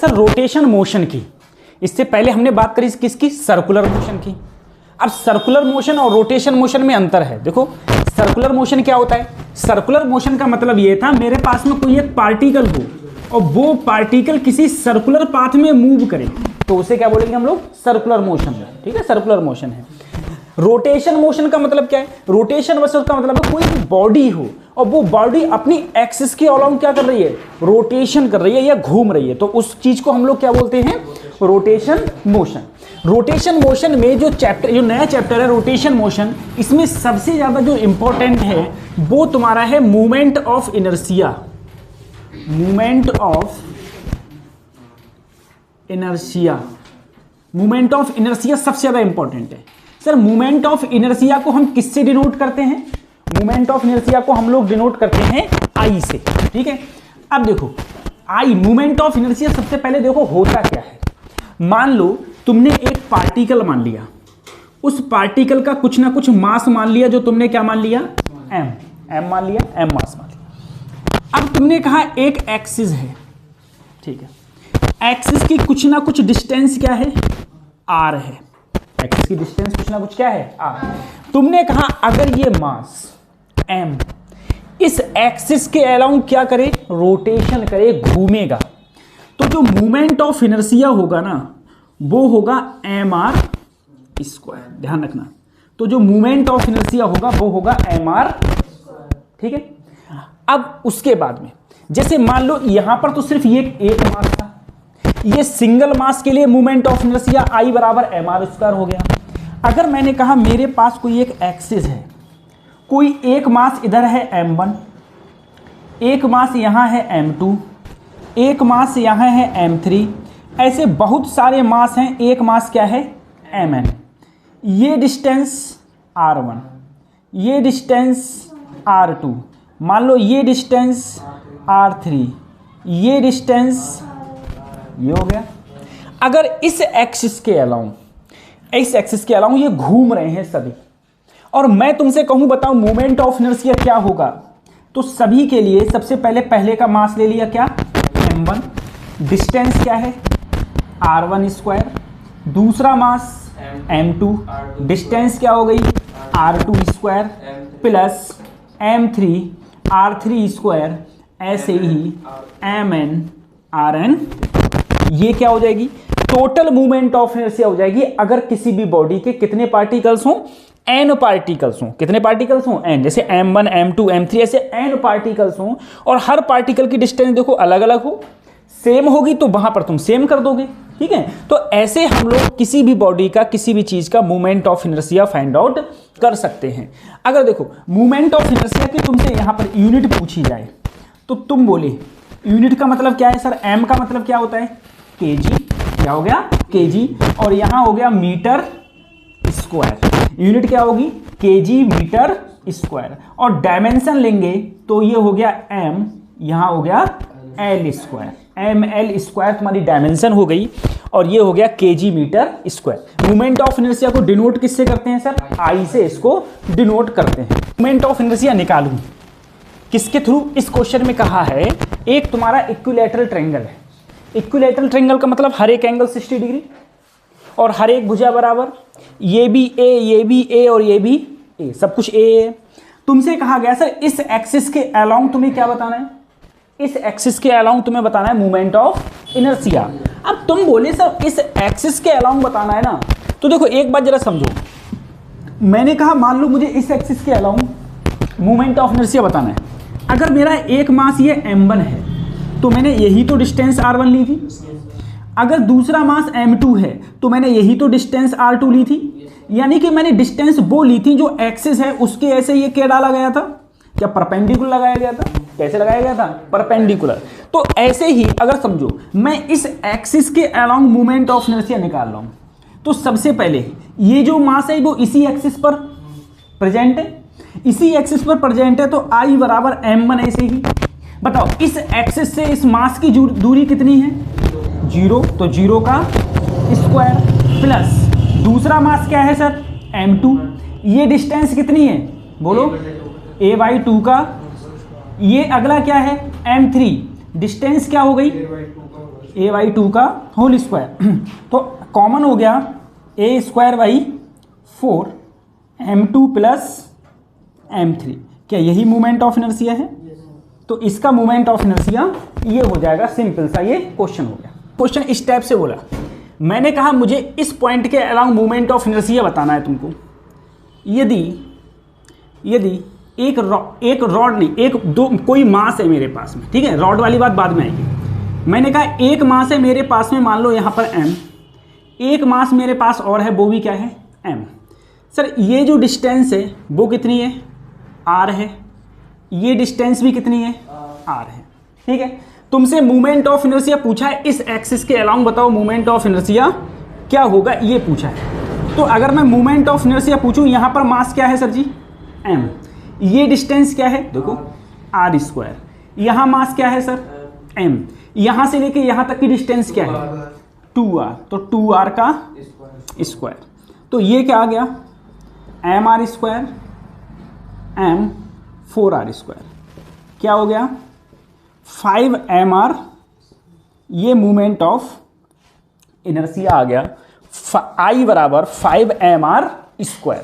Sir rotation motion की। इससे पहले हमने बात करी किसकी, सर्कुलर मोशन की। अब सर्कुलर मोशन और रोटेशन मोशन में अंतर है। देखो सर्कुलर मोशन क्या होता है, सर्कुलर मोशन का मतलब ये था मेरे पास में कोई एक पार्टिकल हो और वो पार्टिकल किसी सर्कुलर पाथ में मूव करे तो उसे क्या बोलेंगे हम लोग, सर्कुलर मोशन। ठीक है, सर्कुलर मोशन है। रोटेशन मोशन का मतलब क्या है, रोटेशन मोशन का मतलब है कोई भी बॉडी हो और वो बॉडी अपनी एक्सिस के अलाउंग क्या कर रही है, रोटेशन कर रही है या घूम रही है, तो उस चीज को हम लोग क्या बोलते हैं, रोटेशन मोशन। रोटेशन मोशन में जो चैप्टर, जो नया चैप्टर है रोटेशन मोशन, इसमें सबसे ज्यादा जो इंपॉर्टेंट है वो तुम्हारा है movement of inertia. Movement of inertia, movement of inertia सबसे ज्यादा इंपॉर्टेंट है। सर मूवमेंट ऑफ इनर्शिया को हम किससे डिनोट करते हैं, मूवमेंट ऑफ इनर्शिया को हम लोग डिनोट करते हैं आई से। ठीक है, अब देखो आई, मूवमेंट ऑफ इनर्शिया सबसे पहले देखो होता क्या है। मान लो तुमने एक पार्टिकल मान लिया, उस पार्टिकल का कुछ ना कुछ मास मान लिया, जो तुमने क्या मान लिया, एम मान लिया, एम मास मान लिया। अब तुमने कहा एक एक्सिस है, ठीक है, एक्सिस की कुछ ना कुछ डिस्टेंस क्या है, आर है। एक्सिस की डिस्टेंस कुछ ना कुछ क्या है, आर। तुमने कहा अगर ये मास एम इस एक्सिस के अलाउंग क्या करे, रोटेशन करे, घूमेगा, तो जो मूवमेंट ऑफ इनर्शिया होगा ना वो होगा एम आर स्क्वायर। ध्यान रखना, तो जो मूवमेंट ऑफ इनर्शिया होगा वो होगा एम आर। ठीक है, अब उसके बाद में जैसे मान लो यहां पर तो सिर्फ ये एक मास था, ये सिंगल मास के लिए मूवमेंट ऑफ इनर्शिया आई बराबर एम आर स्क्वायर हो गया। अगर मैंने कहा मेरे पास कोई एक एक्सिस है, कोई एक मास इधर है m1, एक मास यहां है m2, एक मास यहां है m3, ऐसे बहुत सारे मास हैं, एक मास क्या है mn। ये डिस्टेंस r1, ये डिस्टेंस r2, मान लो ये डिस्टेंस r3, ये डिस्टेंस ये हो गया। अगर इस एक्सिस के अलाउंग, इस एक्सिस के अलाउंग ये घूम रहे हैं सभी, और मैं तुमसे कहूं बताओ मूवमेंट ऑफ इनर्शिया क्या होगा, तो सभी के लिए सबसे पहले का मास ले लिया क्या, m1, डिस्टेंस क्या है r1 स्क्वायर, दूसरा मास m2, डिस्टेंस क्या हो गई r2 square, plus m3 r3 square, ऐसे ही mn rn। ये क्या हो जाएगी, टोटल मूवमेंट ऑफ इनर्शिया हो जाएगी अगर किसी भी बॉडी के कितने पार्टिकल्स हों, n पार्टिकल्स हों। कितने पार्टिकल्स हों, n, जैसे m1 m2 m3 ऐसे n पार्टिकल्स हों, और हर पार्टिकल की डिस्टेंस देखो अलग अलग हो, सेम होगी तो वहां पर तुम सेम कर दोगे। ठीक है, तो ऐसे हम लोग किसी भी बॉडी का, किसी भी चीज का movement of inertia find out कर सकते हैं। अगर देखो मूवमेंट ऑफ इनर्शिया की तुमसे यहां पर यूनिट पूछी जाए तो तुम बोले यूनिट का मतलब क्या है सर, m का मतलब क्या होता है, kg, क्या हो गया kg, और यहां हो गया मीटर स्क्वायर, यूनिट क्या होगी kg मीटर स्क्वायर, और डायमेंशन लेंगे तो ये हो गया m, यहां हो गया l स्क्वायर, ml स्क्वायर तुम्हारी डायमेंशन हो गई, और ये हो गया kg metre square. Movement of inertia को डिनोट किससे करते हैं सर, I से इसको डिनोट करते हैं। मूवमेंट ऑफ इनर्शिया निकालूं किसके थ्रू, इस क्वेश्चन में कहा है एक तुम्हारा इक्विलैटरल ट्रायंगल है। इक्विलैटरल ट्रायंगल का मतलब हर एक एंगल 60 डिग्री और हर एक भुजा बराबर, ये भी ए और ये भी ए, सब कुछ ए है। तुमसे कहा गया सर इस एक्सिस के अलाउंग तुम्हें क्या बताना है, इस एक्सिस के अलाउंग तुम्हें बताना है मूवमेंट ऑफ इनर्शिया। अब तुम बोले सर इस एक्सिस के अलाउंग बताना है ना, तो देखो एक बात जरा समझो, मैंने कहा मान लो मुझे इस एक्सिस के अलाउंग मूवमेंट ऑफ इनर्शिया बताना है। अगर मेरा एक मास ये m1 है तो मैंने यही तो डिस्टेंस r1 ली थी, अगर दूसरा मास m2 है तो मैंने यही तो डिस्टेंस r2 ली थी, यानी कि मैंने डिस्टेंस वो ली थी जो एक्सिस है उसके ऐसे ये क्या डाला गया था, क्या परपेंडिकुलर लगाया गया था, कैसे लगाया गया था, परपेंडिकुलर। तो ऐसे ही अगर समझो मैं इस एक्सिस के अलाउंग मूवमेंट ऑफ इनर्शिया निकाल रहा हूं, तो सबसे पहले ये जो मास है वो इसी एक्सिस पर प्रेजेंट है, इसी एक्सिस पर प्रेजेंट है, तो I बराबर m1। ऐसे ही बताओ इस एक्सिस से इस मास की दूरी कितनी है, 0, तो 0 का स्क्वायर, प्लस दूसरा मास क्या है सर m2, ये डिस्टेंस कितनी है बोलो a/2 का, ये अगला क्या है m3, डिस्टेंस क्या हो गई, a/2 का होल स्क्वायर, तो कॉमन हो गया a² 4 m2 प्लस m3। क्या यही मोमेंट ऑफ इनर्शिया है? तो इसका मोमेंट ऑफ इनर्शिया ये हो जाएगा, सिंपल सा ये क्वेश्चन हो गया। क्वेश्चन इस टाइप से बोला, मैंने कहा मुझे इस पॉइंट के अलाउंग मोमेंट ऑफ इनर्शिया बताना है तुमको। यदि एक रॉड नहीं, एक दो कोई मास है मेरे पास में, ठीक है, रॉड वाली बात बाद में आएगी। मैंने कहा एक मास है मेरे पास में, मान लो यहाँ पर m, एक मास मेरे पास और है, वो भी क्या है, m। सर ये जो डिस्टेंस है वो कितनी है, r है, ये डिस्टेंस भी कितनी है, r है, ठीक है। तुमसे मोमेंट ऑफ इनर्शिया पूछा है, इस एक्सिस के अलाउंग बताओ मोमेंट ऑफ इनर्शिया क्या होगा, ये पूछा है। तो अगर मैं मोमेंट ऑफ इनर्शिया पूछूं, यहाँ पर मास क्या है सर जी, m, ये डिस्टेंस क्या है, देखो r², यहाँ मास क्या है सर, m, यहाँ से लेके यहाँ तक की डिस्टेंस क्या है, 2r, तो 2r का स्क्वायर, तो ये क्या आ गया, mr² m 4r², क्या हो गया 5mr, ये मोमेंट ऑफ इनर्शिया आ गया, I बराबर 5mr²।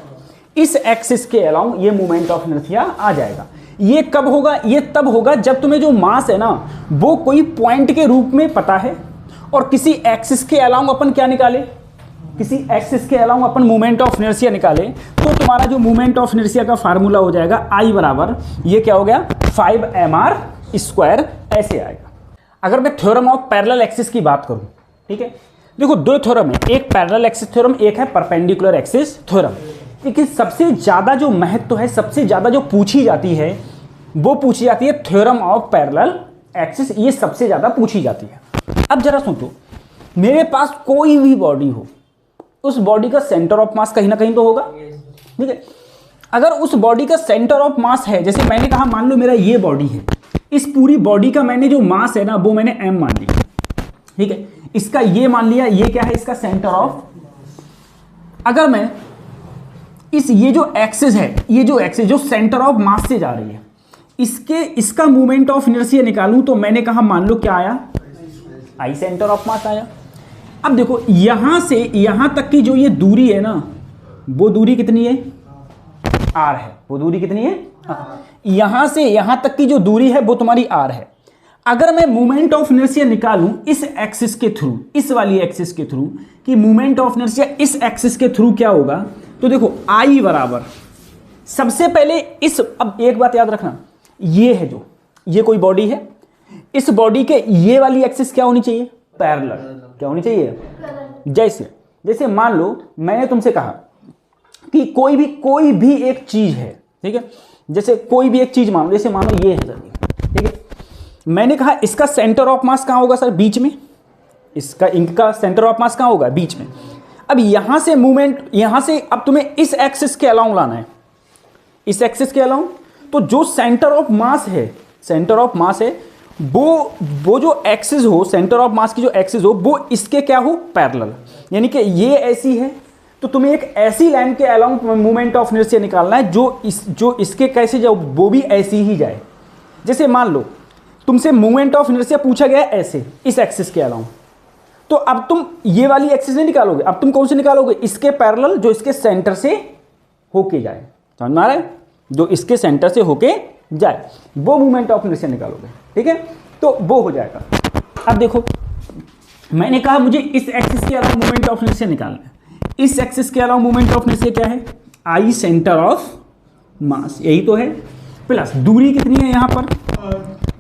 इस एक्सिस के अलाउंग ये मोमेंट ऑफ इनर्शिया आ जाएगा। ये कब होगा, ये तब होगा जब तुम्हें जो मास है ना वो कोई पॉइंट के रूप में पता है, और किसी एक्सिस के अलाउंग अपन क्या निकाले, किसी एक्सिस के अलाउंग अपन मोमेंट ऑफ इनर्शिया निकाले, तो तुम्हारा जो मोमेंट ऑफ इनर्शिया का फार्मूला हो जाएगा I बराबर, ये क्या हो गया 5mr², ऐसे आएगा। अगर मैं थ्योरम ऑफ पैरेलल एक्सिस की बात करूं, ठीक है, देखो दो थ्योरम है, एक पैरेलल एक्सिस थ्योरम, एक है परपेंडिकुलर एक्सिस थ्योरम। लेकिन सबसे ज़्यादा जो महत्व है, सबसे ज़्यादा जो पूछी जाती है, वो पूछी जाती है थ्योरम ऑफ पैरेलल एक्सिस, ये सबसे ज़्यादा पूछी जाती है। अब जरा सोचो, मेरे पास कोई भी बॉडी हो, उस बॉडी का सेंटर ऑफ मास कहीं ना कहीं तो होगा, ठीक है। अगर उस बॉडी का सेंटर ऑफ मास है, जैसे मैंने कहा मान लो मेरा ये बॉडी है, इस पूरी बॉडी का मैंने जो मास है ना वो मैंने m मान लिया, ठीक है, इसका ये मान लिया, ये क्या है इसका सेंटर ऑफ। अगर मैं ये जो एक्सिस है, ये जो एक्सिस जो सेंटर ऑफ मास से जा रही है, इसका मूवमेंट ऑफ इनर्शिया निकालूं, तो मैंने कहा मान लो क्या आया, I सेंटर ऑफ मास आया। अब देखो यहां से यहां तक की जो ये दूरी है ना, वो दूरी कितनी है, r है, वो दूरी कितनी है, यहां से यहां तक की जो दूरी है वो तुम्हारी r है। अगर मैं मोमेंट ऑफ इनर्शिया निकालूं इस एक्सिस के थ्रू, इस वाली एक्सिस के थ्रू, कि मोमेंट ऑफ इनर्शिया इस एक्सिस के थ्रू क्या होगा, तो देखो I बराबर, सबसे पहले इस, अब एक बात याद रखना, ये है जो, ये कोई बॉडी है, इस बॉडी के ये वाली एक्सिस क्या होनी चाहिए, पैरेलल, क्या होनी चाहिए, जैसे मान लो मैंने तुमसे कहा कि कोई भी एक चीज है, ठीक है, जैसे कोई भी एक चीज मानो, जैसे मानो ये है सर, ठीक है, मैंने कहा इसका सेंटर ऑफ मास कहाँ होगा सर, बीच में, इनका सेंटर ऑफ मास कहाँ होगा, बीच में। अब यहां से मूवमेंट, यहां से अब तुम्हें इस एक्सिस के अलाउंग लाना है, इस एक्सिस के अलाउंग, तो जो सेंटर ऑफ मास है, सेंटर ऑफ मास है, वो जो एक्सिस हो, सेंटर ऑफ मास की जो एक्सिस हो, वो इसके क्या हो, पैरेलल, यानी कि ये ऐसी है, तो तुम्हें एक ऐसी लाइन के अलाउंग मोमेंट ऑफ इनर्शिया निकालना है जो इसके कैसे जाओ, वो भी ऐसी ही जाए। जैसे मान लो तुमसे मोमेंट ऑफ इनर्शिया पूछा गया ऐसे, इस एक्सिस के अलाउंग, तो अब तुम ये वाली एक्सिस नहीं निकालोगे, अब तुम कौन से निकालोगे, इसके पैरेलल जो इसके सेंटर से होके जाए, समझ में आ रहा है, जो इसके सेंटर से होके जाए, वो मोमेंट ऑफ इनर्शिया निकालोगे, ठीक है, तो वो हो जाएगा। अब देखो मैंने कहा मुझे इस एक्सिस के अलावा मोमेंट ऑफ इनर्शिया निकालना है, इस एक्सिस के अलावा मोमेंट ऑफ इनर्शिया क्या है, I सेंटर ऑफ मास, यही तो है, प्लस दूरी कितनी है यहाँ पर,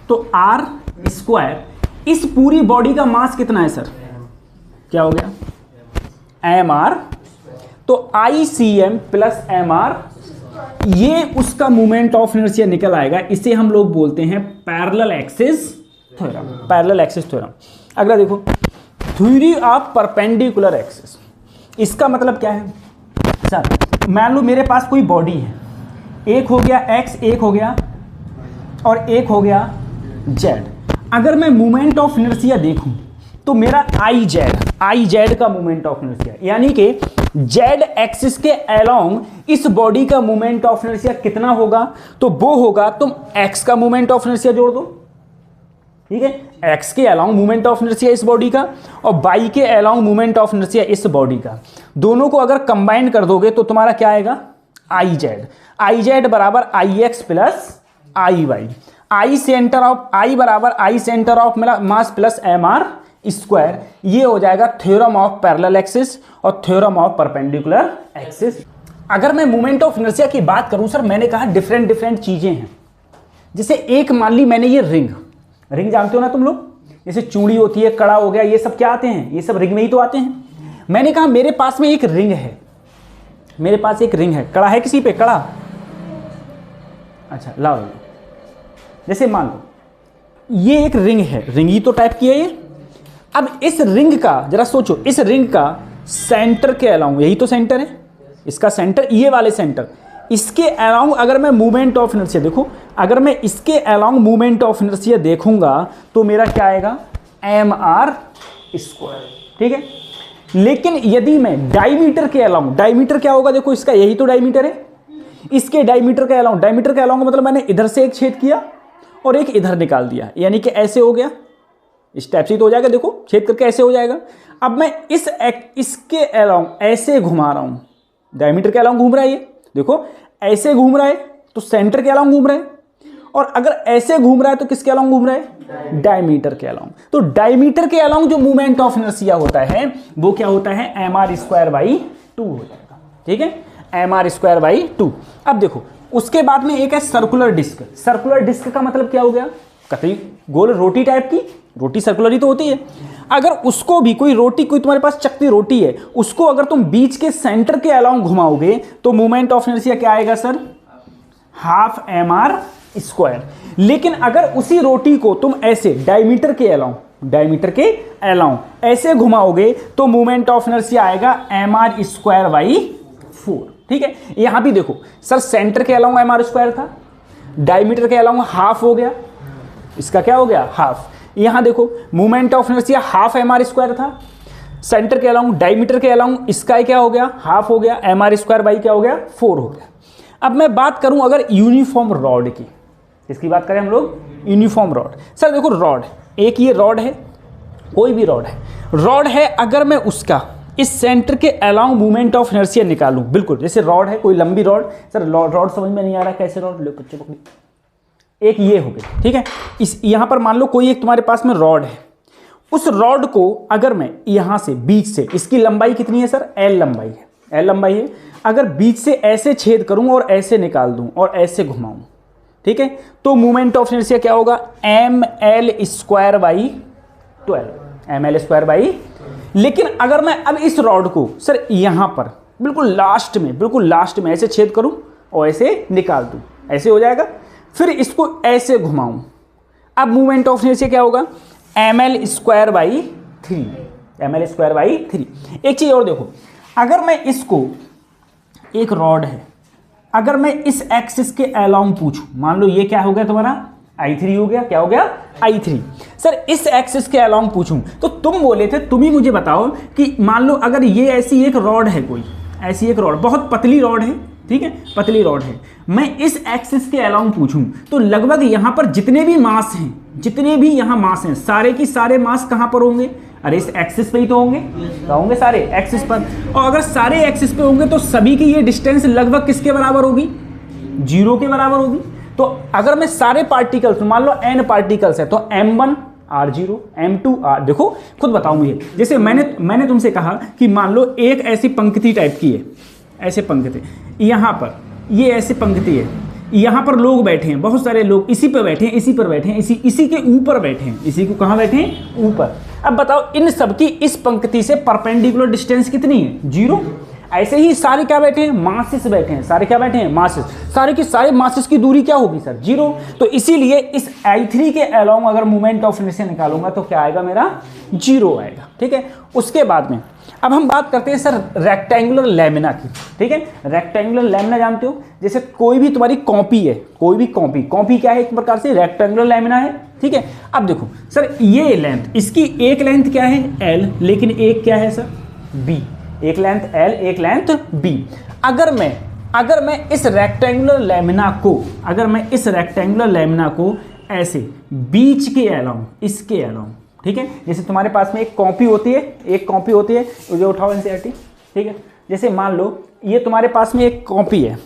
तो r², इस पूरी बॉडी का मास कितना है सर, क्या हो गया mr, तो ICM प्लस mr, ये उसका मोमेंट ऑफ इनर्शिया निकल आएगा। इसे हम लोग बोलते हैं parallel axis theorem, parallel axis theorem. अगला देखो, थ्योरी ऑफ परपेंडिकुलर एक्सिस, इसका मतलब क्या है सर, मान लो मेरे पास कोई बॉडी है, एक हो गया x, एक हो गया और एक हो गया z। अगर मैं मोमेंट ऑफ इनर्शिया देखूं तो मेरा I z का मोमेंट ऑफ इनर्शिया, यानी कि z एक्सिस के अलोंग इस बॉडी का मोमेंट ऑफ इनर्शिया कितना होगा, तो वो होगा, तुम x का मोमेंट ऑफ इनर्शिया जोड़ दो, ठीक है, एक्स के अलाउंग मूवमेंट ऑफ इनर्शिया इस बॉडी का और वाई के अलाउंग मूवमेंट ऑफ इनर्शिया इस बॉडी का, दोनों को अगर कंबाइन कर दोगे तो तुम्हारा क्या आएगा, आई जेड बराबर I X plus I Y, I centre of I बराबर I centre of mass plus M R square. ये हो जाएगा थ्योरम ऑफ पैरेलल एक्सिस और थ्योरम ऑफ परपेंडिकुलर एक्सिस। अगर मैं मोमेंट ऑफ इनर्शिया की बात करूं सर, मैंने कहा डिफरेंट चीजें हैं। जैसे एक मान ली मैंने ये रिंग जानते हो ना तुम लोग, जैसे चूड़ी होती है, कड़ा हो गया, ये सब क्या आते हैं, ये सब रिंग में ही तो आते हैं। मैंने कहा मेरे पास में एक रिंग है, मेरे पास एक रिंग है, कड़ा है किसी पे, कड़ा, अच्छा लाओ, जैसे मान लो ये एक रिंग है, रिंग ही तो टाइप की है ये। अब इस रिंग का जरा सोचो, इस रिंग का सेंटर के अलाउंग, यही तो सेंटर है, इसका सेंटर, ये वाले सेंटर, इसके अलाउंग अगर मैं मूवमेंट ऑफ इनर्शिया देखो, अगर मैं इसके अलाउंग मूवमेंट ऑफ इनर्शिया देखूंगा तो मेरा क्या आएगा, एम आर स्क्वायर, ठीक है। लेकिन यदि मैं डायमीटर के अलाउंग, डायमीटर क्या होगा, देखो इसका यही तो डायमीटर है, इसके डायमीटर के अलाउंग, डायमीटर के अलाउंग मतलब मैंने इधर से एक छेद किया और एक इधर निकाल दिया, यानी कि ऐसे हो गया, इस टाइप से तो हो जाएगा, देखो छेद करके ऐसे हो जाएगा। अब मैं इसके अलाउंग ऐसे घुमा रहा हूं, डायमीटर के अलाउंग घूम रहा है ये, देखो ऐसे घूम रहा है तो सेंटर के अलाउंग घूम रहा है, और अगर ऐसे घूम रहा है तो किसके अलाउंग घूम रहा है, डायमीटर के अलाउंग। तो डायमीटर के अलाउंग जो मूवमेंट ऑफ इनर्शिया होता है वो क्या होता है, एम आर स्क्वायर बाई 2 हो जाएगा, ठीक है, एम आर स्क्वायर बाई 2। अब देखो उसके बाद में एक है सर्कुलर डिस्क। सर्कुलर डिस्क का मतलब क्या हो गया, कतई गोल रोटी टाइप की, रोटी सर्कुलर ही तो होती है। अगर उसको भी कोई रोटी, कोई तुम्हारे पास चकती रोटी है, उसको अगर तुम बीच के सेंटर के अलाउंग घुमाओगे तो मूवमेंट ऑफ इनर्शिया क्या आएगा sir, half M R square. लेकिन अगर उसी रोटी को तुम ऐसे डायमीटर के अलाउंग ऐसे घुमाओगे तो मूवमेंट ऑफ इनर्शिया आएगा एम आर स्क्वायर बाई 4, ठीक है। यहां भी देखो सर, सेंटर के अलाउंग एम आर स्क्वायर था, डायमीटर के अलाउंग हाफ हो गया, इसका क्या हो गया, हाफ। यहां देखो movement of inertia half M R square था, सेंटर के अलाउंग, डायमीटर के अलाउंग इसका क्या हो गया, हाफ हो गया, एम आर स्क्वायर बाई क्या हो गया, 4 हो गया। अब मैं बात करूं अगर यूनिफॉर्म रॉड की, इसकी बात करें हम लोग, यूनिफॉर्म रॉड। सर देखो रॉड, एक ये रॉड है, कोई भी रॉड है, अगर मैं उसका इस सेंटर के अलाउंग मूवमेंट ऑफ इनर्शिया निकालूं, बिल्कुल जैसे रॉड है, कोई लंबी रॉड, सर रॉड समझ में नहीं आ रहा कैसे रॉड, लो कच्चे पकड़ी, एक ये हो गई, ठीक है। इस यहां पर मान लो कोई एक तुम्हारे पास में रॉड है, उस रॉड को अगर मैं यहां से बीच से, इसकी लंबाई कितनी है सर, एल लंबाई है, अगर बीच से ऐसे छेद करूं और ऐसे निकाल दूं और ऐसे घुमाऊं, ठीक है, तो मूवमेंट ऑफ इनर्शिया क्या होगा, M L square by 12, M L square by. लेकिन अगर मैं अब इस रॉड को सर यहां पर बिल्कुल लास्ट में ऐसे छेद करूं और ऐसे निकाल दूं, ऐसे हो जाएगा, फिर इसको ऐसे घुमाऊं, अब मूवमेंट ऑफ इनर्शिया क्या होगा, एम एल स्क्वायर बाई 3। एक चीज और देखो, अगर मैं इसको, एक रॉड है, अगर मैं इस एक्सिस के अलाउंग पूछूं, मान लो ये क्या हो गया तुम्हारा, I3 हो गया, क्या हो गया, I3। सर इस एक्सिस के अलाउंग पूछूं तो तुम बोले थे, तुम ही मुझे बताओ कि मान लो अगर ये ऐसी एक रॉड है, कोई ऐसी एक रॉड, बहुत पतली रॉड है, ठीक है, पतली रॉड है, मैं इस एक्सिस के अलाउंग पूछूं तो लगभग यहां पर जितने भी मास हैं, सारे की सारे मास कहां पर होंगे, अरे इस एक्सिस पे ही तो होंगे, क्या होंगे, सारे एक्सिस पर। और अगर सारे एक्सिस पे होंगे तो सभी की ये डिस्टेंस लगभग किसके बराबर होगी, 0 के बराबर होगी। तो अगर मैं सारे पार्टिकल्स, मान लो n पार्टिकल्स है, तो m1 r0, m2 r, देखो खुद बताओ मुझे, जैसे मैंने तुमसे कहा कि मान लो एक ऐसी पंक्ति टाइप की है, ऐसे पंक्ति, यहाँ पर ये ऐसी पंक्ति है, यहाँ पर लोग बैठे हैं, बहुत सारे लोग इसी पर बैठे हैं, इसी पर बैठे हैं, इसी के ऊपर बैठे हैं, इसी को कहाँ बैठे हैं, ऊपर। अब बताओ इन सबकी इस पंक्ति से परपेंडिकुलर डिस्टेंस कितनी है, 0। ऐसे ही सारे क्या बैठे हैं, मासेस बैठे हैं, सारे क्या बैठे हैं, मासेस, सारे के सारे मासेस की दूरी क्या होगी सर, 0। तो इसीलिए इस I3 के अलाउंग अगर मूवमेंट ऑफ इनर्शिया निकालूंगा तो क्या आएगा, मेरा 0 आएगा, ठीक है। उसके बाद में अब हम बात करते हैं सर रेक्टेंगुलर लैमिना की, ठीक है। रेक्टेंगुलर लैमिना जानते हो, जैसे कोई भी तुम्हारी कॉपी है, कोई भी कॉपी क्या है, एक प्रकार से रेक्टेंगुलर लैमिना है, ठीक है। अब देखो सर ये लेंथ, इसकी एक लेंथ क्या है L, लेकिन एक क्या है सर B, एक लेंथ L, एक लेंथ B। अगर मैं इस रेक्टेंगुलर लैमिना को ऐसे बीच के अलाउंग, इसके अलाउंग, ठीक है। जैसे तुम्हारे पास में एक कॉपी होती है, जो उठाओ एनसीईआरटी, ठीक है। जैसे मान लो ये तुम्हारे पास में एक कॉपी है,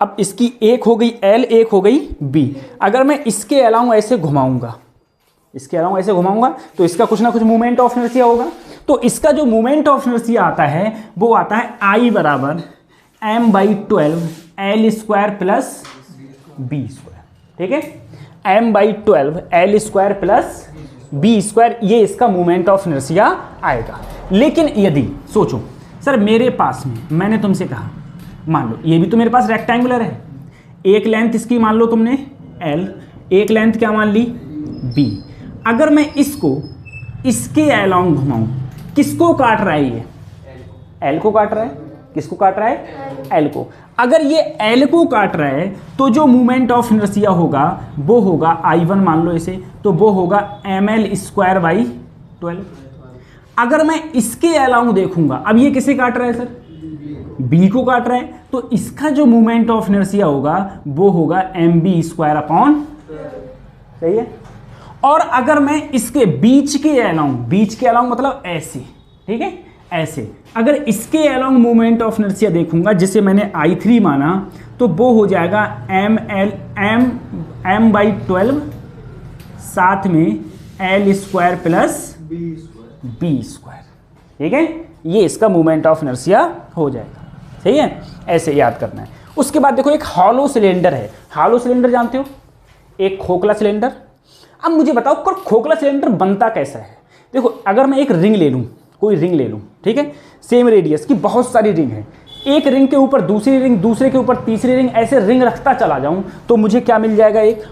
अब इसकी एक हो गई एल, एक हो गई बी। अगर मैं इसके अलाउंग ऐसे घुमाऊंगा, तो इसका कुछ ना कुछ मूवमेंट ऑफ इनर्शिया होगा। तो इसका जो मूवमेंट ऑफ इनर्शिया आता है वो आता है I बराबर m/12 L square plus B square, ठीक है। m/12 L square plus B square, ये इसका मूवमेंट ऑफ इनर्शिया आएगा। लेकिन यदि सोचो सर मेरे पास में, मैंने तुमसे कहा मान लो ये भी तो मेरे पास रेक्टेंगुलर है, एक लेंथ इसकी मान लो तुमने L, एक लेंथ क्या मान ली B। अगर मैं इसको इसके अलोंग घुमाऊं, किसको काट रहा है ये? L को काट रहा है। किसको काट रहा है? L को। अगर ये L को काट रहा है तो जो मूवमेंट ऑफ इनर्शिया होगा वो होगा I1 मान लो इसे, तो वो होगा ml स्क्वायर बाई 12। अगर मैं इसके अलाउंग देखूंगा, अब ये किसे काट रहा है सर? B को काट रहा है, तो इसका जो मूवमेंट ऑफ इनर्शिया होगा वो होगा mb स्क्वायर अपॉन, सही है। और अगर मैं इसके बीच के अलाउंग मतलब ऐसे, ठीक है, ऐसे अगर इसके अलोंग मूवमेंट ऑफ इनर्शिया देखूंगा, जिसे मैंने I3 माना, तो वो हो जाएगा m/12 साथ में L square plus B square, ठीक है। ये इसका मूवमेंट ऑफ इनर्शिया हो जाएगा, सही है। ऐसे याद करना है। उसके बाद देखो एक हॉलो सिलेंडर है। हॉलो सिलेंडर जानते हो, एक खोखला सिलेंडर। अब मुझे बताओ खोखला सिलेंडर बनता कैसा है? देखो अगर मैं एक रिंग ले लूँ, कोई रिंग ले लूँ, ठीक है, सेम रेडियस की बहुत सारी रिंग है, एक रिंग के ऊपर दूसरी रिंग, दूसरे के ऊपर तीसरी रिंग, ऐसे रिंग रखता चला जाऊँ तो मुझे क्या मिल जाएगा? एक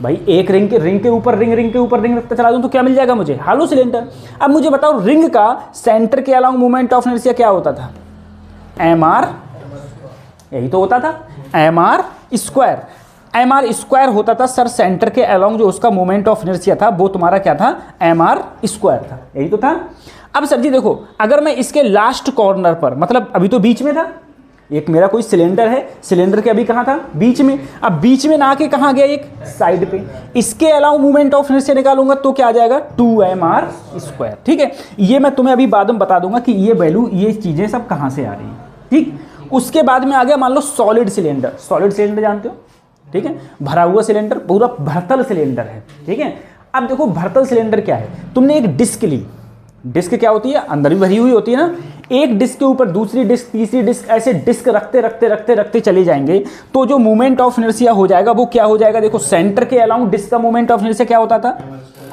भाई एक रिंग के ऊपर रिंग रखता चला जाऊँ तो क्या मिल जाएगा मुझे? Hollow cylinder. अब मुझे बताओ रिंग का सेंटर के अलाउंग मूवमेंट ऑफ इनर्शिया क्या होता था? mr, यही तो होता था, mr स्क्वायर होता था सर। सेंटर के अलोंग जो उसका मोमेंट ऑफ इनर्शिया था वो तुम्हारा क्या था? mr स्क्वायर था, यही तो था। अब सर जी देखो अगर मैं इसके लास्ट कॉर्नर पर, मतलब अभी तो बीच में था, एक मेरा कोई सिलेंडर है, सिलेंडर के अभी कहाँ था? बीच में। अब बीच में ना आके कहाँ गया? एक साइड पे। इसके अलावा मूवमेंट ऑफ इनर्शिया निकालूंगा तो क्या आ जाएगा? 2mr स्क्वायर, ठीक है। ये मैं तुम्हें अभी बाद में बता दूंगा कि ये वैल्यू, ये चीजें सब कहाँ से आ रही हैं, ठीक। उसके बाद में आ गया मान लो सॉलिड सिलेंडर जानते हो, ठीक है, भरा हुआ सिलेंडर, पूरा भरतल सिलेंडर है, ठीक है। अब देखो भरतल सिलेंडर क्या है, तुमने एक डिस्क ली, डिस्क क्या होती है? अंदर भी भरी हुई होती है ना। एक डिस्क के ऊपर दूसरी डिस्क, तीसरी डिस्क, ऐसे डिस्क रखते चले जाएंगे तो जो मूवमेंट ऑफ इनर्शिया हो जाएगा वो क्या हो जाएगा? देखो सेंटर के अलाउंग डिस्क का मूवमेंट ऑफ इनर्शिया क्या होता था?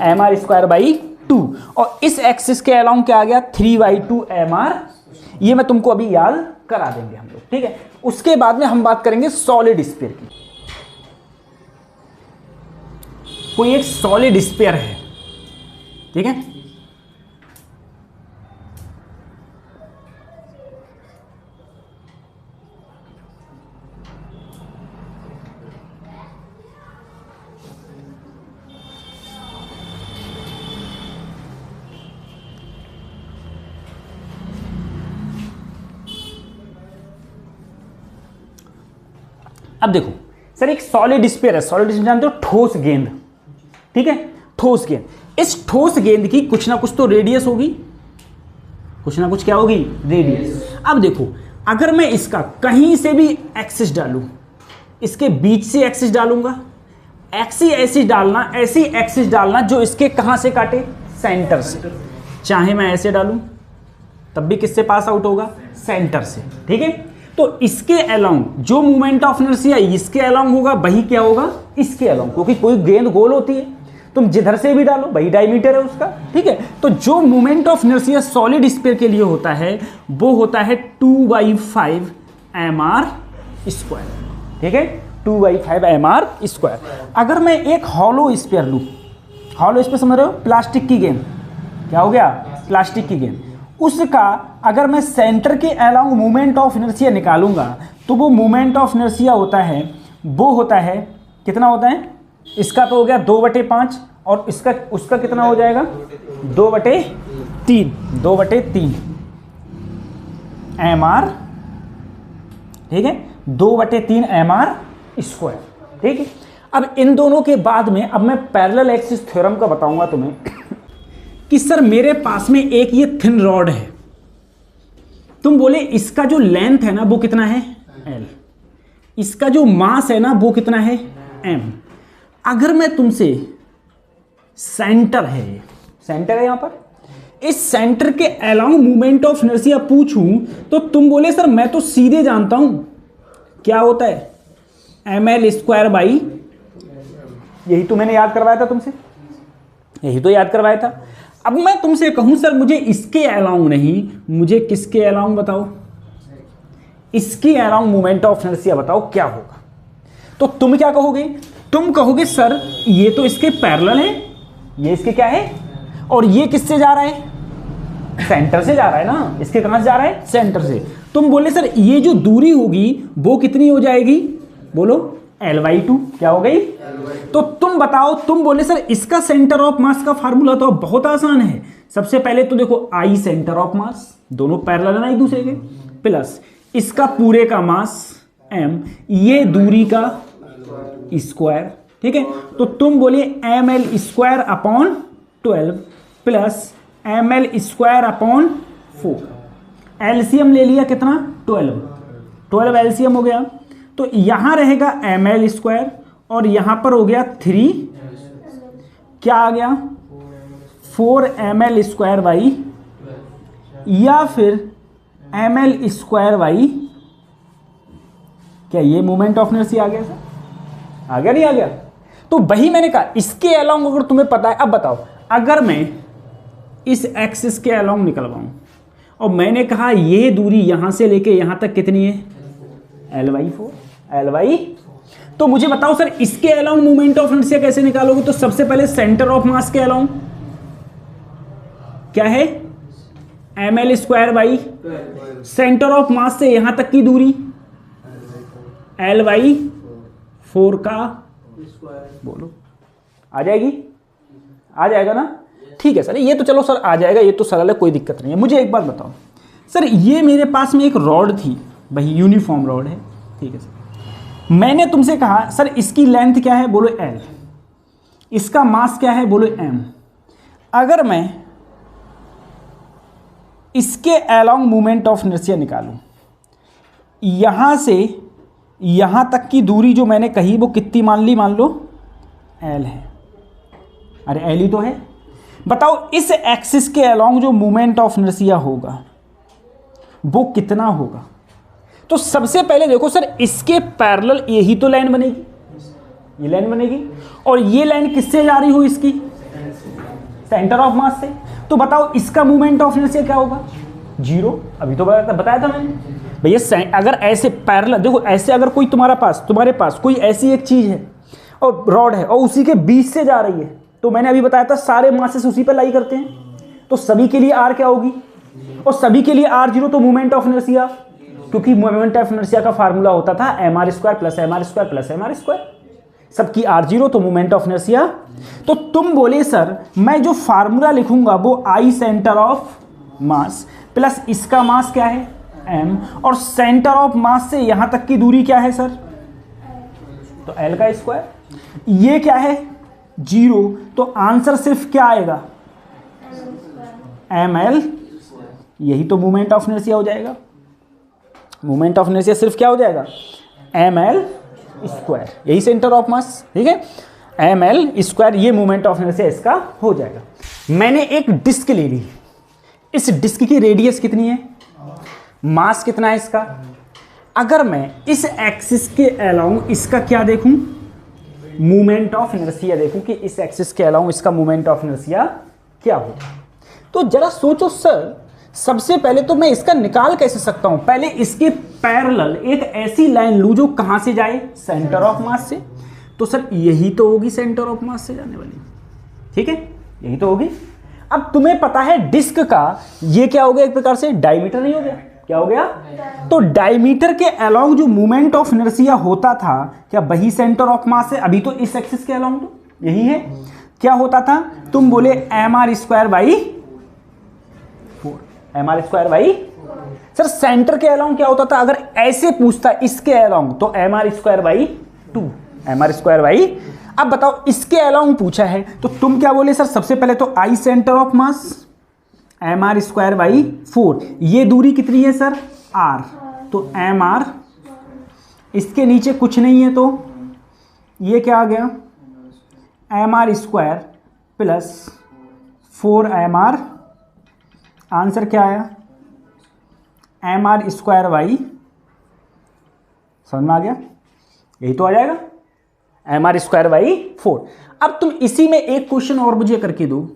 mr स्क्वायर बाई 2, और इस एक्सिस के अलाउंग क्या आ गया? 3/2 mr। ये मैं तुमको अभी याद करा देंगे हम लोग, ठीक है। उसके बाद में हम बात करेंगे सॉलिड स्फीयर की। कोई एक सॉलिड स्फीयर है, ठीक है, अब देखो सर एक सॉलिड स्फीयर है, सॉलिड स्फीयर जानते हो? ठोस गेंद, ठीक है, ठोस गेंद। इस ठोस गेंद की कुछ ना कुछ तो रेडियस होगी, कुछ ना कुछ क्या होगी? रेडियस। अब देखो अगर मैं इसका कहीं से भी एक्सिस डालूं, इसके बीच से एक्सिस डालूंगा, ऐसी एक्सिस डालना जो इसके कहां से काटे? सेंटर से। चाहे मैं ऐसे डालूं तब भी किससे पास आउट होगा? सेंटर से, ठीक है। तो इसके अलोंग जो मूवमेंट ऑफ इनर्शिया इसके अलोंग होगा वही क्या होगा? इसके अलोंग, क्योंकि कोई गेंद गोल होती है, तुम जिधर से भी डालो वही डायमीटर है उसका, ठीक है। तो जो movement of inertia solid sphere के लिए होता है वो होता है 2/5 mr स्क्वायर, ठीक है, 2/5 mr स्क्वायर। अगर मैं एक हॉलो स्फीयर लूँ, हॉलो स्फीयर समझ रहे हो? प्लास्टिक की गेंद, क्या हो गया? प्लास्टिक की गेंद। उसका अगर मैं सेंटर के अलोंग मूवमेंट ऑफ इनर्शिया निकालूंगा तो वो मूवमेंट ऑफ इनर्शिया होता है, वो होता है कितना होता है? इसका तो हो गया 2/5 और इसका, उसका कितना हो जाएगा? 2/3 mr, ठीक है, 2/3 mr स्क्वायर, ठीक है। अब इन दोनों के बाद में अब मैं पैरेलल एक्सिस थ्योरम का बताऊंगा तुम्हें कि सर मेरे पास में एक ये थिन रॉड है, तुम बोले इसका जो लेंथ है ना वो कितना है L, इसका जो मास है ना वो कितना है M। अगर मैं तुमसे सेंटर है यहां पर, इस सेंटर के अलोंग मूवमेंट ऑफ इनर्शिया पूछूं तो तुम बोले सर मैं तो सीधे जानता हूं क्या होता है ml²/, यही तो मैंने याद करवाया था तुमसे, यही तो याद करवाया था। अब मैं तुमसे कहूं सर मुझे इसके अलोंग नहीं, मुझे किसके अलोंग बताओ, इसके अलोंग मूवमेंट ऑफ इनर्शिया बताओ क्या होगा। तो तुम क्या कहोगे, तुम कहोगे सर ये तो इसके पैरेलल है, ये इसके क्या है, और ये किससे जा रहा है, सेंटर से जा रहा है ना, इसके कहां से जा रहा है, सेंटर से। तुम बोले सर ये जो दूरी होगी वो कितनी हो जाएगी, बोलो L/2, क्या हो गई। तो तुम बताओ, तुम बोले सर इसका सेंटर ऑफ मास का फार्मूला तो बहुत आसान है। सबसे पहले तो देखो I सेंटर ऑफ मास, दोनों पैरेलल है ना एक दूसरे के, प्लस इसका पूरे का मास M, ये दूरी का स्क्वायर, ठीक है। तो तुम बोले ml²/12 प्लस ml²/4, एलसीएम ले लिया कितना 12 एलसीएम हो गया। तो यहां रहेगा ml² और यहां पर हो गया 3, क्या आ गया 4ml²/, या फिर ml²/, क्या ये मोमेंट ऑफ इनर्शिया आ गया सर, आ गया नहीं आ गया। तो वही मैंने कहा इसके अलोंग अगर तुम्हें पता है। अब बताओ अगर मैं इस एक्सिस के अलोंग निकलवाऊं और मैंने कहा ये दूरी यहां से लेके यहां तक कितनी है L/4, तो मुझे बताओ सर इसके अलोंग मूवमेंट ऑफ इनर्शिया कैसे निकालोगे। तो सबसे पहले सेंटर ऑफ मास के अलोंग क्या है ml²/, सेंटर ऑफ मास से यहां तक की दूरी L/4 का, बोलो आ जाएगी, आ जाएगा ना, ठीक है सर। ये तो चलो सर आ जाएगा, ये तो सरल है, कोई दिक्कत नहीं है। मुझे एक बात बताओ सर, ये मेरे पास में एक रॉड थी, भाई यूनिफॉर्म रॉड है, ठीक है सर। मैंने तुमसे कहा सर इसकी लेंथ क्या है, बोलो L, इसका मास क्या है, बोलो M। अगर मैं इसके अलोंग मूवमेंट ऑफ इनर्शिया निकालूं, यहां से यहां तक की दूरी जो मैंने कही वो कितनी मान ली, मान लो L है, अरे L ही तो है। बताओ इस एक्सिस के अलोंग जो मूवमेंट ऑफ इनर्शिया होगा वो कितना होगा। तो सबसे पहले देखो सर इसके पैरेलल यही तो लाइन बनेगी, ये लाइन बनेगी, और ये लाइन किससे जा रही हो, इसकी सेंटर ऑफ मास से। तो बताओ इसका मूवमेंट ऑफ इनर्शिया क्या होगा, 0। अभी तो बताया था मैंने भैया, अगर ऐसे पैरेलल देखो, ऐसे अगर कोई तुम्हारे पास कोई ऐसी एक चीज है और रॉड है और उसी के बीच से जा रही है, तो मैंने अभी बताया था सारे मासेस उसी पर लाई करते हैं, तो सभी के लिए R क्या होगी, और सभी के लिए R0। तो मूवमेंट ऑफ इनर्शिया, क्योंकि मूवमेंट ऑफ इनर्शिया का फार्मूला होता था mr² + mr² + mr², सबकी R0, तो मूवमेंट ऑफ इनर्शिया। तो तुम बोले सर मैं जो फार्मूला लिखूंगा वो I centre of mass plus इसका मास क्या है M, और सेंटर ऑफ मास से यहां तक की दूरी क्या है सर, तो L का स्क्वायर, ये क्या है 0। तो आंसर सिर्फ क्या आएगा ml, यही तो मूवमेंट ऑफ इनर्शिया हो जाएगा। मूवमेंट ऑफ इनर्शिया सिर्फ क्या हो जाएगा ml², यही सेंटर ऑफ मास, ठीक है, ml², ये मूवमेंट ऑफ इनर्शिया इसका हो जाएगा। मैंने एक डिस्क ले ली, इस डिस्क की रेडियस कितनी है, मास कितना है इसका। अगर मैं इस एक्सिस के अलोंग इसका क्या देखूं, मूवमेंट ऑफ इनर्शिया देखूं कि इस एक्सिस के अलोंग इसका मूवमेंट ऑफ इनर्शिया क्या होगा। तो जरा सोचो सर, सबसे पहले तो मैं इसका निकाल कैसे सकता हूं, पहले इसके पैरेलल एक ऐसी लाइन लूं जो कहां से जाए, सेंटर ऑफ मास से। तो सर यही तो होगी सेंटर ऑफ मास से जाने वाली, ठीक है, यही तो होगी। अब तुम्हें पता है डिस्क का ये क्या हो गया, एक प्रकार से डायमीटर नहीं हो गया, क्या हो गया, तो डायमीटर के अलोंग जो मूवमेंट ऑफ इनर्शिया होता था क्या वही सेंटर ऑफ मास है। अभी तो इस एक्सिस के अलोंग तो यही है, क्या होता था, तुम बोले mr²/4, mr²/, सर सेंटर के अलोंग क्या होता था, अगर ऐसे पूछता इसके अलोंग तो mr²/2, M R square by. अब बताओ इसके अलाउंग पूछा है तो तुम क्या बोले सर, सबसे पहले तो I centre of mass M R square by 4, ये दूरी कितनी है सर आर, तो एम आर, इसके नीचे कुछ नहीं है तो ये क्या आ गया M R square plus 4 M R, answer क्या आया एम आर स्क्वायर बाई, समझ में आ गया, यही तो आ जाएगा एम आर स्क्वायर बाई 4। अब तुम इसी में एक क्वेश्चन और मुझे करके दो,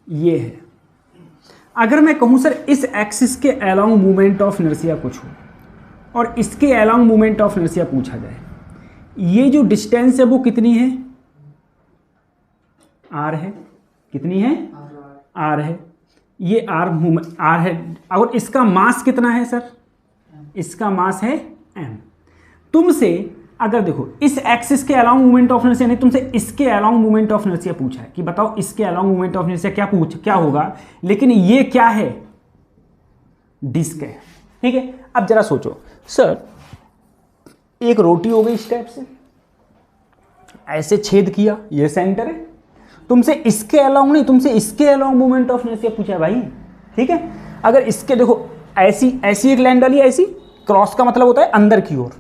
ये है अगर मैं कहूं सर इस एक्सिस के अलोंग मूवमेंट ऑफ इनर्शिया कुछ हो और इसके अलोंग मूवमेंट ऑफ इनर्शिया पूछा जाए, ये जो डिस्टेंस है वो कितनी है आर है, कितनी है आर है, ये आर है, और इसका मास कितना है सर, इसका मास है m। तुमसे अगर देखो इस एक्सिस के अलोंग मूवमेंट ऑफ इनर्शिया नहीं, तुमसे इसके अलोंग मूवमेंट ऑफ इनर्शिया पूछा है कि बताओ इसके अलोंग मूवमेंट ऑफ इनर्शिया क्या होगा, लेकिन ये क्या है डिस्क है, ठीक है। अब जरा सोचो सर, एक रोटी हो गई इस टाइप से, ऐसे छेद किया, ये सेंटर है, तुमसे इसके अलाउंग नहीं, तुमसे इसके अलाउंग मूवमेंट ऑफ इनर्शिया पूछा है भाई, ठीक है। अगर इसके देखो ऐसी ऐसी एक लाइन डाली, ऐसी क्रॉस का मतलब होता है अंदर की ओर,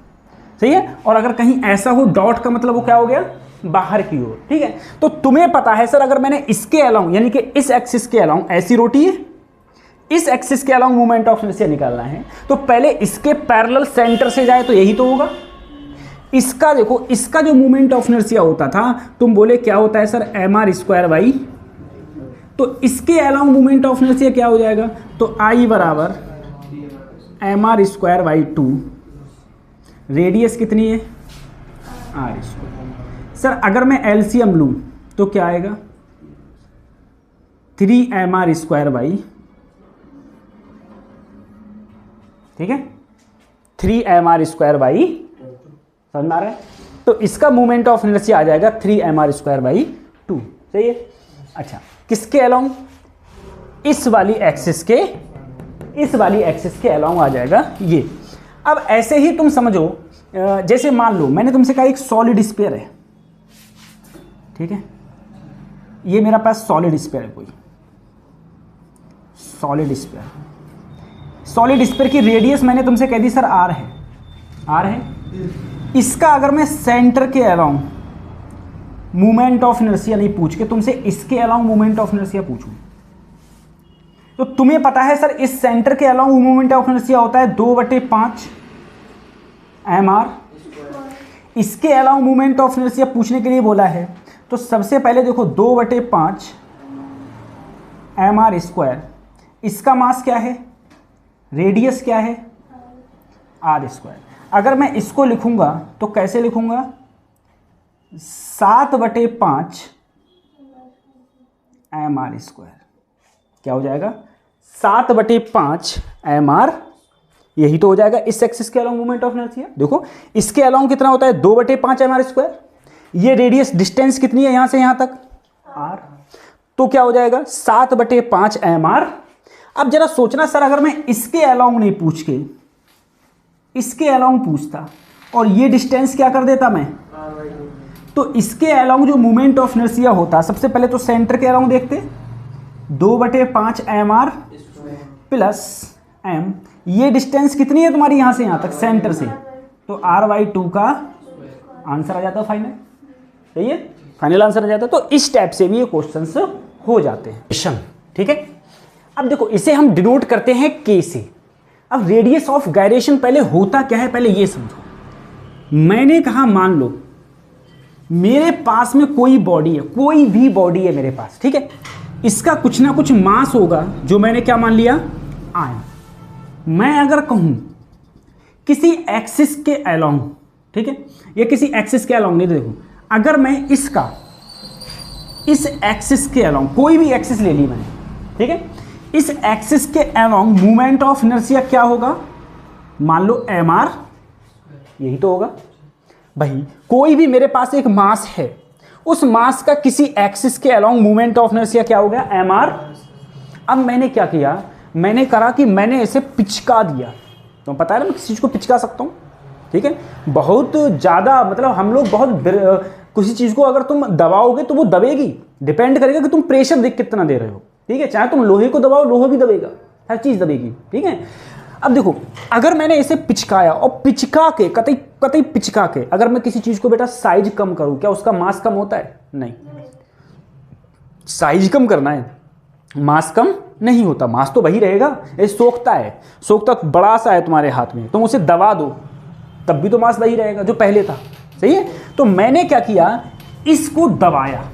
सही है, और अगर कहीं ऐसा हो डॉट का मतलब वो क्या हो गया बाहर की ओर, ठीक है। तो तुम्हें पता है सर अगर मैंने इसके अलाउंग यानी कि इस एक्सिस के अलाउंग ऐसी रोटी है, इस एक्सिस के अलाउंग मूवमेंट ऑफ इनर्शिया निकालना है तो पहले इसके पैरेलल सेंटर से जाए तो यही तो होगा। इसका देखो, इसका जो मूवमेंट ऑफ इनर्शिया होता था तुम बोले क्या होता है sir M R square by, तो इसके अलाउंग मूवमेंट ऑफ इनर्शिया क्या हो जाएगा, तो आई बराबर M R square by 2, radius कितनी है आर स्क्वायर। सर अगर मैं एलसीएम लूं तो क्या आएगा 3 एम आर स्क्वायर बाई, ठीक है, 3 एम आर स्क्वायर बाई, समझ में आ रहा है। तो इसका मूवमेंट ऑफ इनर्शिया आ जाएगा 3 एम आर स्क्वायर बाई 2, सही है। अच्छा किसके अलाउंग, इस वाली एक्सिस के अलाउंग आ जाएगा ये। अब ऐसे ही तुम समझो, जैसे मान लो मैंने तुमसे कहा एक सॉलिड स्फीयर है, ठीक है, ये मेरा पास सॉलिड स्फीयर है, कोई सॉलिड स्फीयर की रेडियस मैंने तुमसे कह दी सर आर है। इसका अगर मैं सेंटर के अलाउंग मूवमेंट ऑफ इनर्शिया नहीं पूछ के तुमसे इसके अलाउंग मूवमेंट ऑफ इनर्शिया पूछूं, तो तुम्हें पता है सर इस सेंटर के अलाउंग मूवमेंट ऑफ इनर्शिया होता है 2/5 एम आर। इसके अलाउंग मूवमेंट ऑफ इनर्शिया पूछने के लिए बोला है तो सबसे पहले देखो 2/5 एम आर स्क्वायर, इसका मास क्या है, रेडियस क्या है आर स्क्वायर। अगर मैं इसको लिखूंगा तो कैसे लिखूंगा 7/5 एम आर स्क्वायर, क्या हो जाएगा 7/5 एम आर, यही तो हो जाएगा इस एक्सिस के अलाउंग मूवमेंट ऑफ इनर्शिया। देखो इसके अलाउंग कितना होता है 2/5 एम आर स्क्वायर, ये रेडियस डिस्टेंस कितनी है यहां से यहां तक आर, तो क्या हो जाएगा 7/5 एम आर। अब जरा सोचना सर अगर मैं इसके अलाउंग नहीं पूछ के इसके अलाउंग पूछता और ये डिस्टेंस क्या कर देता मैं, तो इसके अलाउंग जो मूवमेंट ऑफ इनर्शिया होता, सबसे पहले तो सेंटर के अलाउंग देखते 2/5 एम आर प्लस एम, ये डिस्टेंस कितनी है तुम्हारी यहां से यहां तक सेंटर से, तो r/2 का आंसर आ जाता फाइनल, सही है, फाइनल आंसर आ जाता। तो इस टाइप से भी ये क्वेश्चंस हो जाते हैं, ठीक है। अब देखो इसे हम डिनोट करते हैं k से। अब रेडियस ऑफ गायरेशन पहले होता क्या है पहले ये समझो। मैंने कहा मान लो मेरे पास में कोई बॉडी है, कोई भी बॉडी है मेरे पास, ठीक है, इसका कुछ ना कुछ मास होगा जो मैंने क्या मान लिया आयन। मैं अगर कहूं किसी एक्सिस के अलोंग, ठीक है, ये किसी एक्सिस के अलोंग नहीं, देखो अगर मैं इसका इस एक्सिस के अलोंग, कोई भी एक्सिस ले ली मैंने, ठीक है, इस एक्सिस के अलोंग मूवमेंट ऑफ इनर्शिया क्या होगा, मान लो एम आर, यही तो होगा भाई। कोई भी मेरे पास एक मास है, उस मास का किसी एक्सिस के अलोंग मूवमेंट ऑफ इनर्शिया क्या हो गया एम आर। अब मैंने क्या किया, मैंने करा कि मैंने इसे पिचका दिया, तो पता है ना मैं किसी चीज़ को पिचका सकता हूँ, ठीक है। बहुत ज़्यादा मतलब हम लोग बहुत किसी चीज़ को अगर तुम दबाओगे तो वो दबेगी, डिपेंड करेगा कि तुम प्रेशर देख कितना दे रहे हो, ठीक है। चाहे तुम लोहे को दबाओ, लोहा भी दबेगा, हर चीज़ दबेगी, ठीक है। अब देखो, अगर मैंने इसे पिचकाया और पिचका के कतई कतई पिचका के अगर मैं किसी चीज़ को बेटा साइज कम करूँ, क्या उसका मास कम होता है? नहीं। साइज कम करना है, मास कम नहीं होता, मास तो वही रहेगा। ये सोखता है, सोखता बड़ा सा है तुम्हारे हाथ में, तुम उसे दबा दो तब भी तो मास वही रहेगा जो पहले था, सही है। तो मैंने क्या किया, इसको दबाया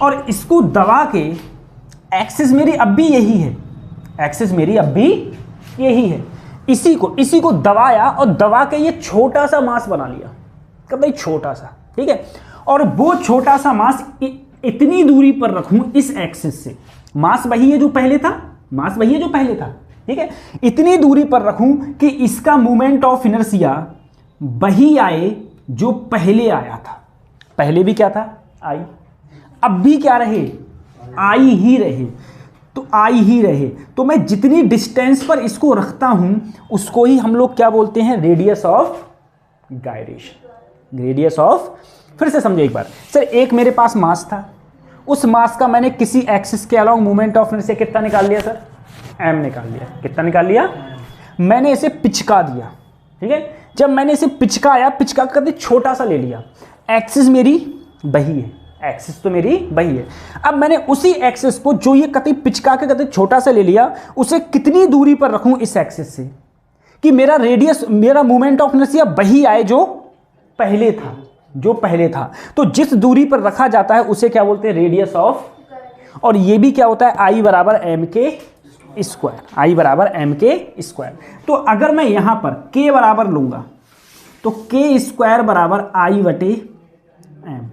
और इसको दबा के, एक्सिस मेरी अब भी यही है, एक्सिस मेरी अब भी यही है, इसी को दबाया और दबा के ये छोटा सा मास बना लिया, कब भाई छोटा सा, ठीक है। और वो छोटा सा मास इतनी दूरी पर रखूं इस एक्सिस से, मास वही है जो पहले था, मास वही है जो पहले था, ठीक है। इतनी दूरी पर रखूं कि इसका मोमेंट ऑफ इनर्शिया वही आए जो पहले आया था। पहले भी क्या था? आई। अब भी क्या रहे? आई ही रहे। तो आई ही रहे, तो मैं जितनी डिस्टेंस पर इसको रखता हूं उसको ही हम लोग क्या बोलते हैं? Radius of gyration. Radius of, फिर से समझो एक बार सर, एक मेरे पास मास था, उस मास का मैंने किसी एक्सिस के अलोंग मोमेंट ऑफ इनर्शिया कितना निकाल लिया सर? m निकाल लिया। कितना निकाल लिया? मैंने इसे पिचका दिया, ठीक है। जब मैंने इसे पिचका कर छोटा सा ले लिया, एक्सिस मेरी वही है, एक्सिस तो मेरी वही है। अब मैंने उसी एक्सिस को जो ये कतई पिचका के कतई छोटा सा ले लिया, उसे कितनी दूरी पर रखूं इस एक्सिस से कि मेरा रेडियस, मेरा मोमेंट ऑफ इनर्शिया वही आए जो पहले था, जो पहले था। तो जिस दूरी पर रखा जाता है उसे क्या बोलते हैं? Radius of. और ये भी क्या होता है? आई बराबर एम के स्क्वायर, आई बराबर एम के स्क्वायर। तो अगर मैं यहां पर के बराबर लूंगा तो के स्क्वायर बराबर आई बटे एम,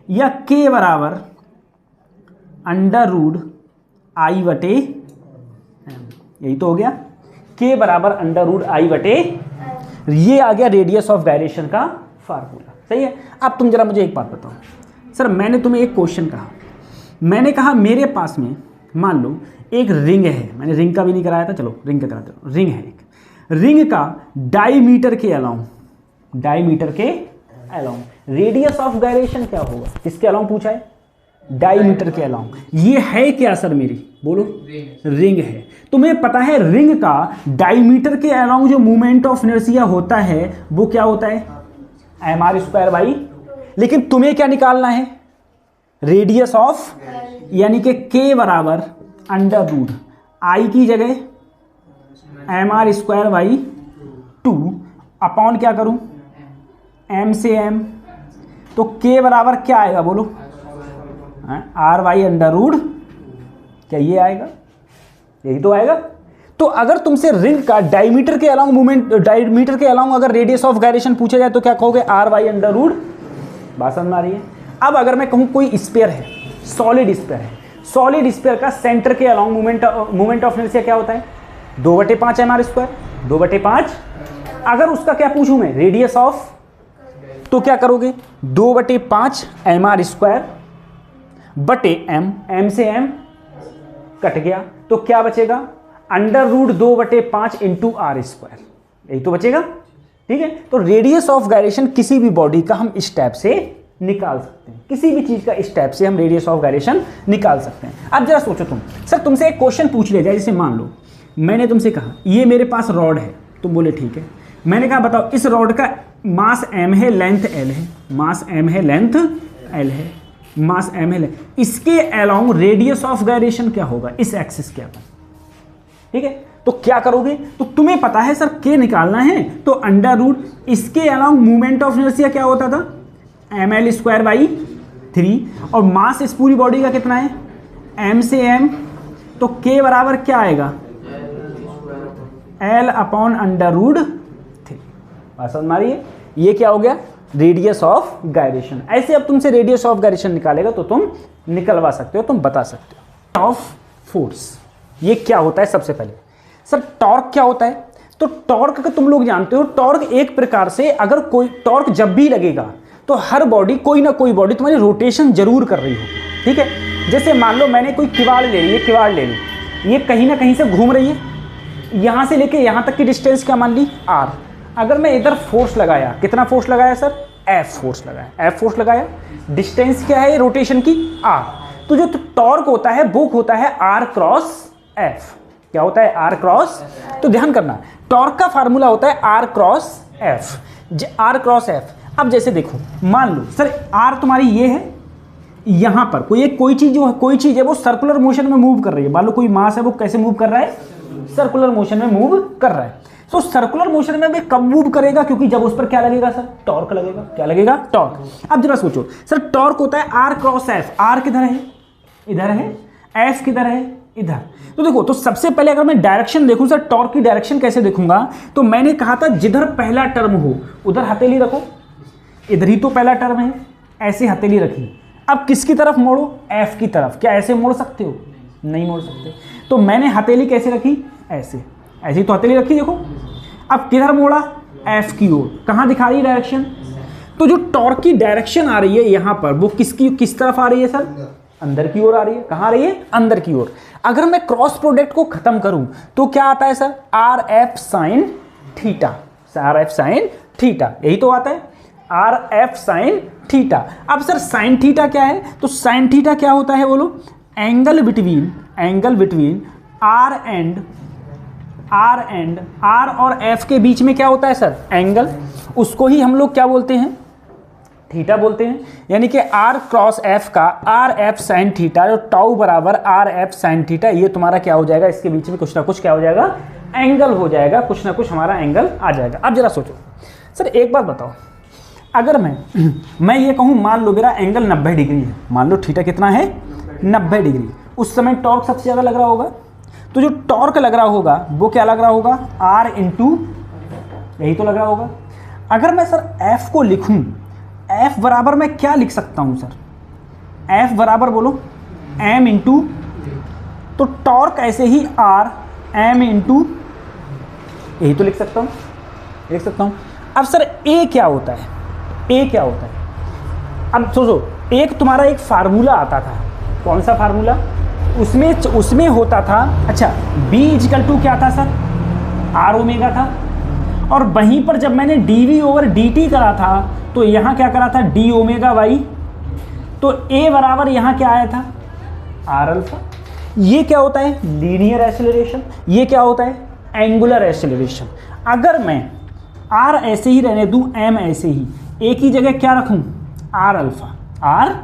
या के बराबर अंडर रूट आई बटे एम, यही तो हो गया, के बराबर अंडर रूट आई बटे, ये आ गया रेडियस ऑफ गायरेशन का फार्मूला, सही है। अब तुम जरा मुझे एक बात बताओ सर, मैंने तुम्हें एक क्वेश्चन कहा, मैंने कहा मेरे पास में मान लो एक रिंग है, मैंने रिंग का भी नहीं कराया था, चलो रिंग का कराते हो। रिंग है एक, रिंग का डायमीटर के अलाउंग, डायमीटर के अलाउंग रेडियस ऑफ गायरेशन क्या होगा? किसके अलाउंग पूछा है? डायमीटर के अलाउंग। ये है क्या सर मेरी? बोलो। रिंग है। तुम्हें पता है रिंग का डायमीटर के अलाउंग जो मोमेंट ऑफ इनर्शिया होता है वो क्या होता है? mr स्क्वायर बाई, लेकिन तुम्हें क्या निकालना है? रेडियस ऑफ, यानी कि k बराबर अंडर रूट आई की जगह mr स्क्वायर बाई 2 अपॉन क्या करूं? m से m, तो k बराबर क्या आएगा बोलो? r बाई अंडर रूट, क्या ये आएगा? यही तो आएगा। तो अगर तुमसे रिंग का डायमीटर के अलाउंग मूवमेंट, डायमीटर के अलाउंग अगर रेडियस ऑफ गायरेशन पूछा जाए तो क्या कहोगे? r by under root. बात समझ में आ रही है? अब अगर मैं कहूं कोई स्फीयर है, सॉलिड स्फीयर है, सॉलिड स्फीयर का सेंटर के अलाउंग मोमेंट ऑफ इनर्शिया क्या होता है? 2/5 mr स्क्वायर, 2/5। अगर उसका क्या पूछूं मैं? रेडियस ऑफ, तो क्या करोगे? 2/5 mr स्क्वायर बटे m से m कट गया, तो क्या बचेगा? Under root 2/5 into R square, यही तो बचेगा, ठीक है। तो रेडियस ऑफ गायरेशन किसी भी बॉडी का हम इस टाइप से निकाल सकते हैं, किसी भी चीज का इस टाइप से हम रेडियस ऑफ गायरेशन निकाल सकते हैं। अब जरा सोचो तुम, सर तुमसे एक क्वेश्चन पूछ लिया जाए, जैसे मान लो मैंने तुमसे कहा ये मेरे पास रॉड है, तुम बोले ठीक है। मैंने कहा बताओ इस रॉड का मास m है, लेंथ l है, मास m है, लेंथ l है, मास m है, इसके अलाउंग रेडियस ऑफ गायरेशन क्या होगा? इस एक्सिस के अलाउंग, ठीक है। तो क्या करोगे? तो तुम्हें पता है सर k निकालना है, तो अंडर रूट इसके अलाउंग मूवमेंट ऑफ इनर्शिया क्या होता था? ml स्क्वायर बाई 3, और मास इस पूरी बॉडी का कितना है? m से m, तो k बराबर क्या आएगा? l upon under root 3। बात समझ में आ रही है? ये क्या हो गया? Radius of gyration. ऐसे अब तुमसे रेडियस ऑफ गायरेशन निकालेगा तो तुम निकलवा सकते हो, तुम बता सकते हो। ऑफ फोर्स, ये क्या होता है? सबसे पहले सर टॉर्क क्या होता है? तो टॉर्क का तुम लोग जानते हो, टॉर्क एक प्रकार से, अगर कोई टॉर्क जब भी लगेगा तो हर बॉडी, कोई ना कोई बॉडी तुम्हारी रोटेशन जरूर कर रही होगी, ठीक है। जैसे मान लो मैंने कोई किवाड़ ले ली, ये किवाड़ ले ली, ये कहीं ना कहीं से घूम रही है, यहां से लेके यहां तक की डिस्टेंस क्या मान ली r। अगर मैं इधर फोर्स लगाया, कितना फोर्स लगाया सर, F फोर्स लगाया, F फोर्स लगाया, डिस्टेंस क्या है रोटेशन की r, तो जो टॉर्क होता है वो होता है r क्रॉस F। क्या होता है, r क्रॉस, तो ध्यान करना टॉर्क का फार्मूला होता है r cross F, r cross F। अब जैसे देखो मान लो सर r तुम्हारी ये है, यहां पर कोई चीज है वो सर्कुलर मोशन में मूव कर रही है, मान लो कोई मास है वो कैसे मूव कर रहा है, सर्कुलर मोशन में मूव कर रहा है। तो सर्कुलर मोशन में भी कब मूव करेगा, क्योंकि जब उस पर क्या लगेगा सर, टॉर्क लगेगा। क्या लगेगा, टॉर्क। अब जरा सोचो सर टॉर्क होता है r क्रॉस F, r किधर है, इधर है, F किधर है, इधर। तो देखो, तो सबसे पहले अगर मैं डायरेक्शन देखूं सर, टॉर्क की डायरेक्शन कैसे देखूंगा, तो मैंने कहा था जिधर पहला टर्म हो उधर हथेली रखो, इधर ही तो पहला टर्म है, ऐसे हथेली रखी। अब किसकी तरफ मोड़ो, F की तरफ। क्या ऐसे मोड़ सकते हो, नहीं मोड़ सकते। तो मैंने हथेली कैसे रखी, ऐसे, ऐसी तो हथेली रखी देखो। अब किधर मोड़ा, F की ओर। कहाँ दिखा रही है डायरेक्शन, तो जो टॉर्क की डायरेक्शन आ रही है यहाँ पर वो किस तरफ आ रही है सर, अंदर की ओर आ रही है। कहाँ आ रही है, अंदर की ओर। अगर मैं क्रॉस प्रोडक्ट को खत्म करूं तो क्या आता है sir, R F sine theta, R F sine theta, यही तो आता है, आर एफ साइन थीटा। अब सर साइन थीटा क्या है, तो साइन थीटा क्या होता है बोलो, एंगल बिटवीन आर और एफ के बीच में क्या होता है सर, एंगल। उसको ही हम लोग क्या बोलते हैं, थीटा बोलते हैं। यानी कि आर क्रॉस एफ का आर एफ साइन थीटा, जो टाउ बराबर आर एफ साइन थीटा, ये तुम्हारा क्या हो जाएगा, इसके बीच में कुछ ना कुछ क्या हो जाएगा, एंगल हो जाएगा, कुछ ना कुछ हमारा एंगल आ जाएगा। अब जरा सोचो सर, एक बात बताओ, अगर मैं ये कहूँ मान लो मेरा एंगल 90 डिग्री है, मान लो थीटा कितना है, 90 डिग्री, उस समय टॉर्क सबसे ज़्यादा लग रहा होगा। तो जो टॉर्क लग रहा होगा वो क्या लग रहा होगा, आर इंटू, यही तो लग रहा होगा। अगर मैं सर एफ को लिखूं, एफ बराबर मैं क्या लिख सकता हूं सर, एफ बराबर बोलो एम इंटू, तो टॉर्क ऐसे ही आर एम इंटू, यही तो लिख सकता हूं। अब सर ए क्या होता है, ए क्या होता है, अब सोचो, एक तुम्हारा एक फार्मूला आता था, कौन सा फार्मूला, उसमें होता था, अच्छा B इजिकल टू क्या था सर, आर ओमेगा था। और वहीं पर जब मैंने dv ओवर dt करा था तो यहाँ क्या करा था, d ओमेगा वाई, तो A बराबर यहाँ क्या आया था, आर अल्फा। ये क्या होता है, लीनियर एक्सेलरेशन, ये क्या होता है, एंगुलर एक्सेलरेशन। अगर मैं r ऐसे ही रहने दूं, m ऐसे ही, A की जगह क्या रखूं, आर अल्फा, आर,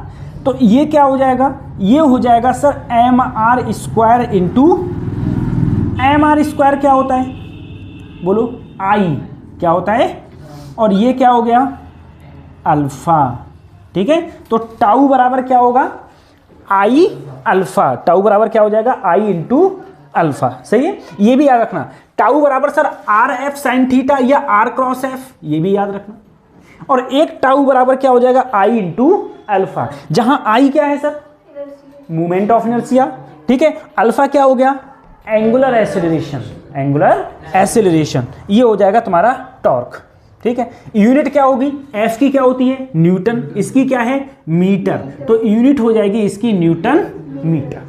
तो ये क्या हो जाएगा, ये हो जाएगा sir M R square into, M R square क्या होता है बोलो, आई क्या होता है, और ये क्या हो गया, अल्फा। ठीक है, तो टाउ बराबर क्या होगा, आई अल्फा, टाउ बराबर क्या हो जाएगा, आई इंटू अल्फा। सही है, ये भी याद रखना, टाउ बराबर sir R F sine theta या आर क्रॉस एफ, ये भी याद रखना। और एक टाउ बराबर क्या हो जाएगा, आई इंटू अल्फा, जहां आई क्या है सर, मोमेंट ऑफ इनर्शिया। ठीक है, अल्फा क्या हो गया, एंगुलर एक्सेलरेशन, ये हो जाएगा तुम्हारा टॉर्क। ठीक है, यूनिट क्या होगी, एफ की क्या होती है, न्यूटन, इसकी क्या है, मीटर, तो यूनिट हो जाएगी इसकी न्यूटन मीटर।